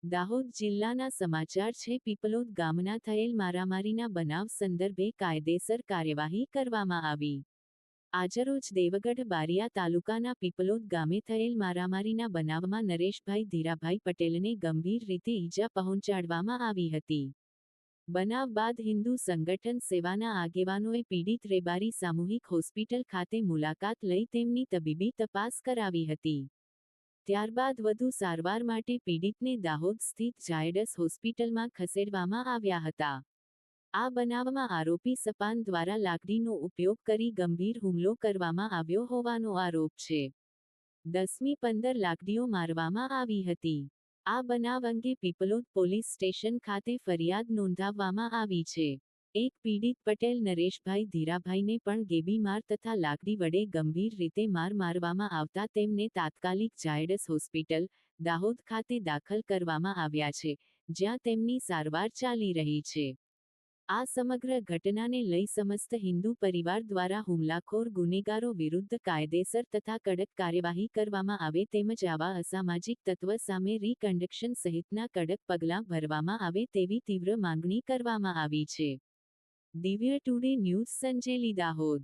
દાહોદ જિલ્લાના સમાચાર છે. પીપલોદ ગામના થયેલ મારામારીના બનાવ સંદર્ભે કાયદેસર કાર્યવાહી કરવામાં આવી. આજરોજ દેવગઢ બારિયા તાલુકાના પીપલોદ ગામે થયેલ મારામારીના બનાવમાં નરેશભાઈ ધીરાભાઈ પટેલને ગંભીર રીતે ઈજા પહોંચાડવામાં આવી હતી. બનાવ બાદ હિન્દુ સંગઠન સેવાના આગેવાનોએ પીડિત રેબારી સામૂહિક હોસ્પિટલ ખાતે મુલાકાત લઈ તેમની તબીબી તપાસ કરાવી હતી. ત્યારબાદ વધુ સારવાર માટે પીડિતને દાહોદ સ્થિત ઝાયડસ હોસ્પિટલમાં ખસેડવામાં આવ્યા હતા. આ બનાવમાં આરોપી સપાન દ્વારા લાકડીનો ઉપયોગ કરી ગંભીર હુમલો કરવામાં આવ્યો હોવાનો આરોપ છે. 10-15 લાકડીઓ મારવામાં આવી હતી. આ બનાવ અંગે પીપલોદ પોલીસ સ્ટેશન ખાતે ફરિયાદ નોંધાવવામાં આવી છે. એક પીડિત પટેલ નરેશભાઈ ધીરાભાઈને પણ ગેબી માર તથા લાકડી વડે ગંભીર રીતે મારવામાં આવતા તેમને તાત્કાલિક ઝાયડસ હોસ્પિટલ, દાહોદ ખાતે દાખલ કરવામાં આવ્યા છે, જ્યાં તેમની સારવાર ચાલી રહી છે. આ સમગ્ર ઘટનાને લઈ સમસ્ત હિન્દુ પરિવાર દ્વારા હુમલાખોર ગુનેગારો વિરુદ્ધ કાયદેસર તથા કડક કાર્યવાહી કરવામાં આવે તેમજ આવા અસામાજિક તત્વ સામે રિકન્ડક્શન સહિતના કડક પગલાં ભરવામાં આવે તેવી તીવ્ર માંગણી કરવામાં આવી છે. દિવ્ય ટુડે ન્યૂઝ સંજેલી દાહોદ.